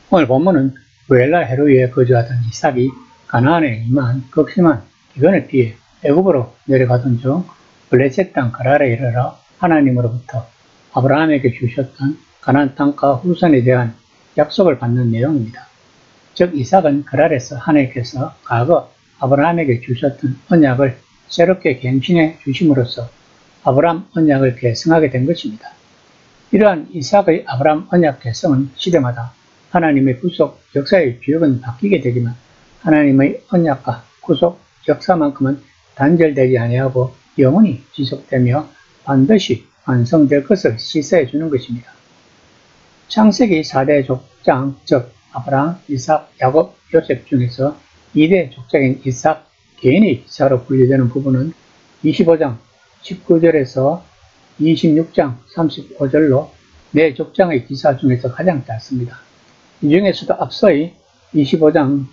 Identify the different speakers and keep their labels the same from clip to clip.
Speaker 1: 오늘 본문은 부엘라 헤로이에 거주하던 이삭이 가나안에 임한 극심한 기근을 피해 애굽으로 내려가던 중 블레셋 땅 가랄에 이르러 하나님으로부터 아브라함에게 주셨던 가나안 땅과 후손에 대한 약속을 받는 내용입니다. 즉 이삭은 가랄에서 하나님께서 과거 아브라함에게 주셨던 언약을 새롭게 갱신해 주심으로써 아브라함 언약을 계승하게 된 것입니다. 이러한 이삭의 아브라함 언약 계승은 시대마다 하나님의 구속 역사의 주역은 바뀌게 되지만 하나님의 언약과 구속 역사만큼은 단절되지 아니하고 영원히 지속되며 반드시 완성될 것을 시사해 주는 것입니다. 창세기 4대 족장, 즉 아브라함, 이삭, 야곱, 요셉 중에서 2대 족장인 이삭 개인의 기사로 분류되는 부분은 25장 19절에서 26장 35절로 네 족장의 기사 중에서 가장 짧습니다. 이 중에서도 앞서의 25장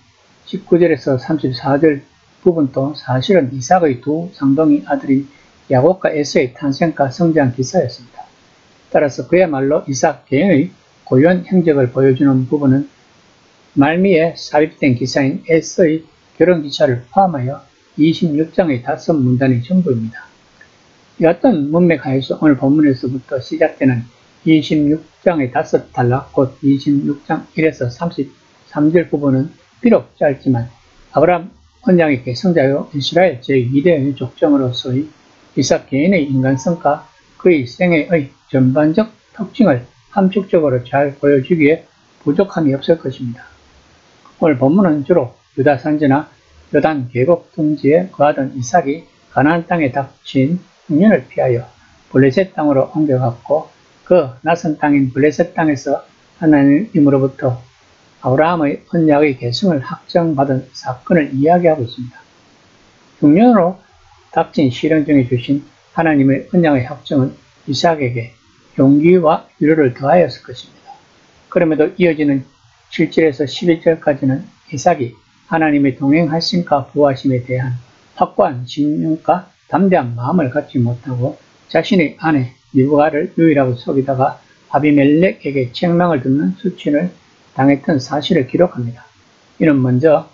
Speaker 1: 19절에서 34절 부분도 사실은 이삭의 두 쌍둥이 아들인 야곱과 에서의 탄생과 성장 기사였습니다. 따라서 그야말로 이삭 개인의 고유한 행적을 보여주는 부분은 말미에 삽입된 기사인 에서의 결혼 기사를 포함하여 26장의 5문단이 전부입니다. 이 같은 문맥 하에서 오늘 본문에서부터 시작되는 26장의 5단락, 곧 26장 1에서 33절 부분은 비록 짧지만 아브라함 언약의 계승자요 이스라엘 제2대 족장으로서의 이삭 개인의 인간성과 그의 생애의 전반적 특징을 함축적으로 잘 보여주기에 부족함이 없을 것입니다. 오늘 본문은 주로 유다 산지나 요단 계곡 둥지에 거하던 이삭이 가나안 땅에 닥친 흉년을 피하여 블레셋 땅으로 옮겨갔고 그 낯선 땅인 블레셋 땅에서 하나님으로부터 아브라함의 언약의 계승을 확정받은 사건을 이야기하고 있습니다. 흉년으로 닥친 시련 중에 주신 하나님의 언약의 확정은 이삭에게 용기와 위로를 더하였을 것입니다. 그럼에도 이어지는 7절에서 11절까지는 이삭이 하나님의 동행하심과 보호하심에 대한 확고한 신념과 담대한 마음을 갖지 못하고 자신의 아내 리브가를 유일하고 속이다가 아비멜렉에게 책망을 듣는 수치를 당했던 사실을 기록합니다. 이는 먼저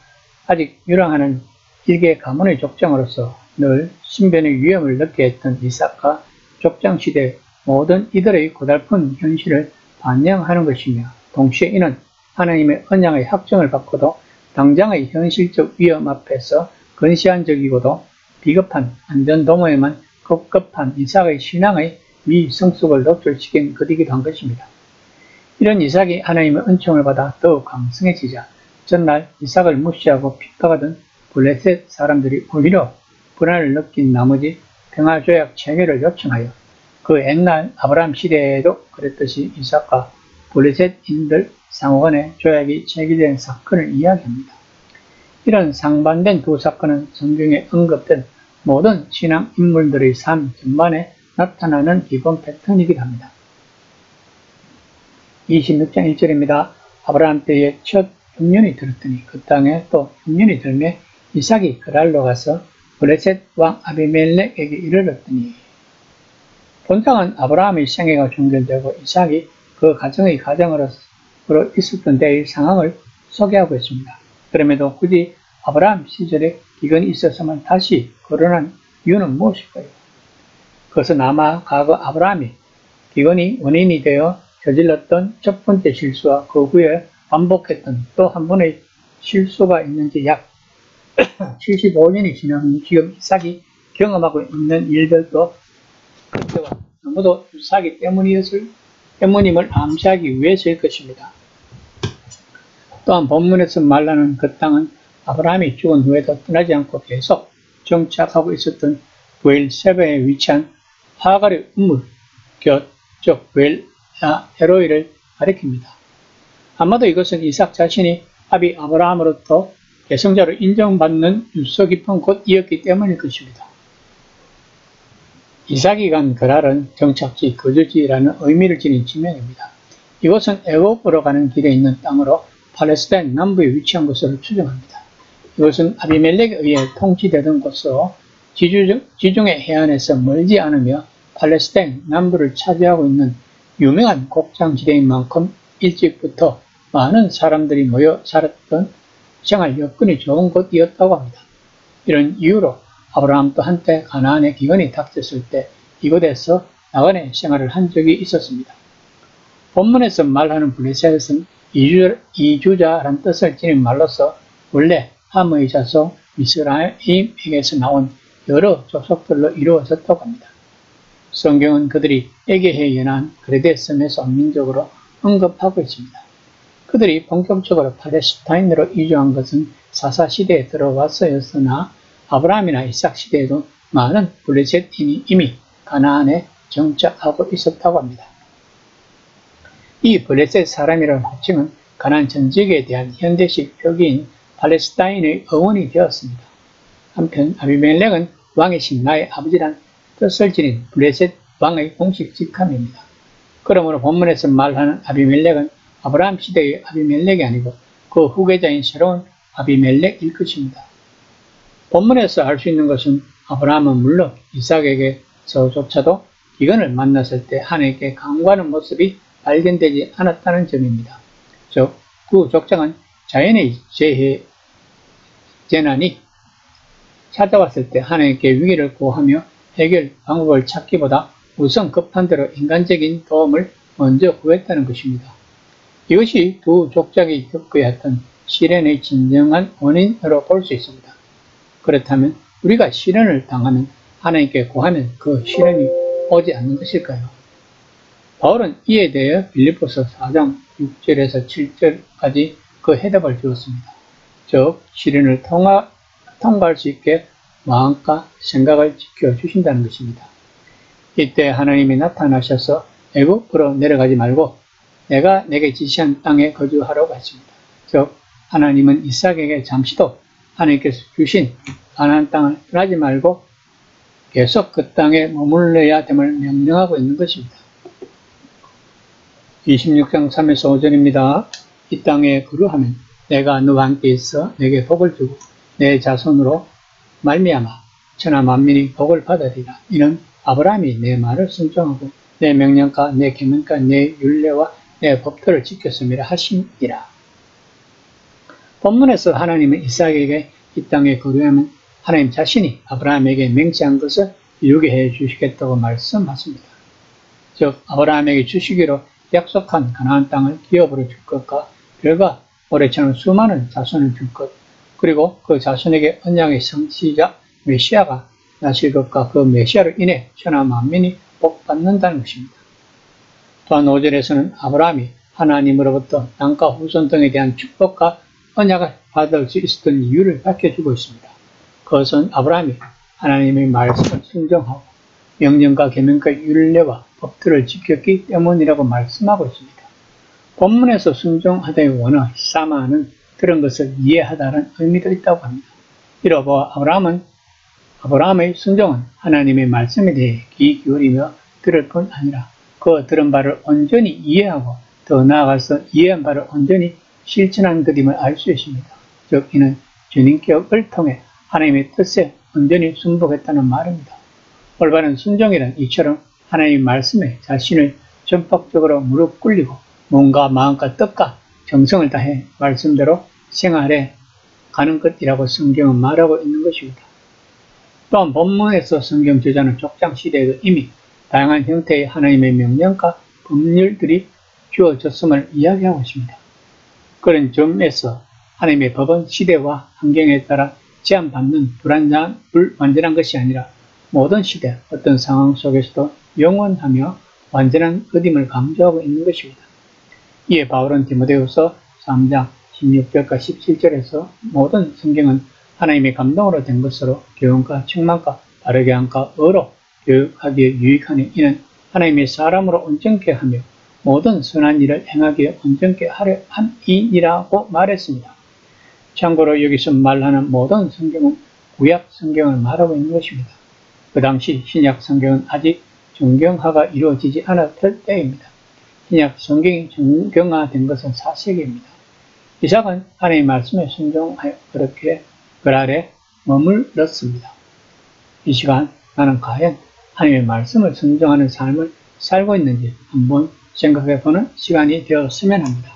Speaker 1: 아직 유랑하는 일개 가문의 족장으로서 늘 신변의 위험을 느끼게 했던 이삭과 족장시대 모든 이들의 고달픈 현실을 반영하는 것이며 동시에 이는 하나님의 언약의 확정을 받고도 당장의 현실적 위험 앞에서 근시안적이고도 비겁한 안전도모에만 급급한 이삭의 신앙의 미성숙을 노출시킨 것이기도 한 것입니다. 이런 이삭이 하나님의 은총을 받아 더욱 강성해지자 전날 이삭을 무시하고 핍박하던 블레셋 사람들이 오히려 불안을 느낀 나머지 평화조약 체결을 요청하여 그 옛날 아브라함 시대에도 그랬듯이 이삭과 블레셋인들 상호간의 조약이 체결된 사건을 이야기합니다. 이런 상반된 두 사건은 성경에 언급된 모든 신앙 인물들의 삶 전반에 나타나는 기본 패턴이기도 합니다. 26장 1절입니다. 아브라함 때에 첫 흉년이 들었더니 그 땅에 또 흉년이 들매 이삭이 그랄로 가서 블레셋 왕 아비멜렉에게 이르렀더니 본당은 아브라함의 생애가 종결되고 이삭이 그 가정의 가정으로 있었던 때의 상황을 소개하고 있습니다. 그럼에도 굳이 아브라함 시절에 기근이 있었으면 다시 거론한 이유는 무엇일까요? 그것은 아마 과거 아브라함이 기근이 원인이 되어 저질렀던 첫 번째 실수와 그 후에 반복했던 또 한 번의 실수가 있는지 약 75년이 지난 지금 이삭이 경험하고 있는 일들도 그때와 너무도 유사하기 때문임을 암시하기 위해서일 것입니다. 또한 본문에서 말하는 그 땅은 아브라함이 죽은 후에도 떠나지 않고 계속 정착하고 있었던 부엘세바에 위치한 하갈의 우물 즉 부엘라 헤로이를 가리킵니다. 아마도 이것은 이삭 자신이 아비 아브라함으로부터 계승자로 인정받는 유서 깊은 곳이었기 때문일 것입니다. 이삭이 간 그랄은 정착지, 거주지라는 의미를 지닌 지명입니다. 이곳은 애굽으로 가는 길에 있는 땅으로 팔레스타인 남부에 위치한 것으로 추정합니다. 이것은 아비멜렉에 의해 통치되던 곳으로 지중해 해안에서 멀지 않으며 팔레스타인 남부를 차지하고 있는 유명한 곡장지대인 만큼 일찍부터 많은 사람들이 모여 살았던 생활 여건이 좋은 곳이었다고 합니다. 이런 이유로 아브라함도 한때 가나안의 기근이 닥쳤을 때 이곳에서 나그네 생활을 한 적이 있었습니다. 본문에서 말하는 블레셋은 이주자란 뜻을 지닌 말로서 원래 함의 자손 미스라임에게서 나온 여러 족속들로 이루어졌다고 합니다. 성경은 그들이 에게해 연안 그레데 섬에서 민족으로 언급하고 있습니다. 그들이 본격적으로 팔레스타인으로 이주한 것은 사사 시대에 들어와서였으나 아브라함이나 이삭 시대에도 많은 블레셋인이 이미 가나안에 정착하고 있었다고 합니다. 이 블레셋 사람이라는 호칭은 가나안 전역에 대한 현대식 표기인 팔레스타인의 어원이 되었습니다. 한편 아비멜렉은 왕이신 나의 아버지란 뜻을 지닌 블레셋 왕의 공식 직함입니다. 그러므로 본문에서 말하는 아비멜렉은 아브라함 시대의 아비멜렉이 아니고 그 후계자인 새로운 아비멜렉일 것입니다. 본문에서 알 수 있는 것은 아브라함은 물론 이삭에게서조차도 기근을 만났을 때 하나님께 간구하는 모습이 발견되지 않았다는 점입니다. 즉, 그 족장은 자연의 재난이 찾아왔을 때 하나님께 위기를 구하며 해결 방법을 찾기보다 우선 급한 대로 인간적인 도움을 먼저 구했다는 것입니다. 이것이 두 족장이 겪어야 했던 시련의 진정한 원인으로 볼 수 있습니다. 그렇다면 우리가 시련을 당하면 하나님께 구하면 그 시련이 오지 않는 것일까요? 바울은 이에 대해 빌립보서 4장 6절에서 7절까지 그 해답을 주었습니다. 즉, 시련을 통과할 수 있게 마음과 생각을 지켜주신다는 것입니다. 이때 하나님이 나타나셔서 애굽으로 내려가지 말고 내가 내게 지시한 땅에 거주하라고 했습니다. 즉, 하나님은 이삭에게 잠시도 하나님께서 주신 가나안 땅을 떠나지 말고 계속 그 땅에 머물러야 됨을 명령하고 있는 것입니다. 26장 3에서 5절입니다. 이 땅에 거류하면 내가 너와 함께 있어 내게 복을 주고 내 자손으로 말미암아 천하 만민이 복을 받으리라. 이는 아브라함이 내 말을 순종하고 내 명령과 내 계명과 내 율례와 내 법도를 지켰음이라 하심이라. 본문에서 하나님은 이삭에게 이 땅에 거류하면 하나님 자신이 아브라함에게 맹세한 것을 이루게 해 주시겠다고 말씀하십니다. 즉, 아브라함에게 주시기로 약속한 가나안 땅을 기업으로 줄 것과 그가 오래처럼 수많은 자손을 줄 것, 그리고 그 자손에게 언약의 성취자 메시아가 나실 것과 그 메시아로 인해 천하 만민이 복받는다는 것입니다. 또한 5절에서는 아브라함이 하나님으로부터 땅과 후손 등에 대한 축복과 언약을 받을 수 있었던 이유를 밝혀주고 있습니다. 그것은 아브라함이 하나님의 말씀을 순종하고 명령과 계명과 율례와 법들을 지켰기 때문이라고 말씀하고 있습니다. 본문에서 순종하다의 원어 사마는 그런 것을 이해하다는 의미도 있다고 합니다. 이로 보아 아브라함의 순종은 하나님의 말씀에 대해 귀 기울이며 들을 뿐 아니라 그 들은 바를 온전히 이해하고 더 나아가서 이해한 바를 온전히 실천한 것임을 알 수 있습니다. 즉, 이는 주님격을 통해 하나님의 뜻에 온전히 순복했다는 말입니다. 올바른 순종이란 이처럼 하나님의 말씀에 자신을 전폭적으로 무릎 꿇리고 몸과 마음과 뜻과 정성을 다해 말씀대로 생활해 가는 것이라고 성경은 말하고 있는 것입니다. 또한 본문에서 성경 저자는 족장 시대에도 이미 다양한 형태의 하나님의 명령과 법률들이 주어졌음을 이야기하고 있습니다. 그런 점에서 하나님의 법은 시대와 환경에 따라 제한받는 불완전한 것이 아니라 모든 시대, 어떤 상황 속에서도 영원하며 완전한 의임을 강조하고 있는 것입니다. 이에 바울은 디모데후서 3장 16절과 17절에서 모든 성경은 하나님의 감동으로 된 것으로 교훈과 책망과 바르게 함과 어로 교육하기에 유익하니 이는 하나님의 사람으로 온전케 하며 모든 선한 일을 행하기에 온전케 하려 함이니라고 말했습니다. 참고로 여기서 말하는 모든 성경은 구약 성경을 말하고 있는 것입니다. 그 당시 신약 성경은 아직 정경화가 이루어지지 않았을 때입니다. 신약 성경이 정경화된 것은 4세기입니다. 이삭은 하나님의 말씀에 순종하여 그렇게 그 아래 머물렀습니다. 이 시간 나는 과연 하나님의 말씀을 순종하는 삶을 살고 있는지 한번 생각해 보는 시간이 되었으면 합니다.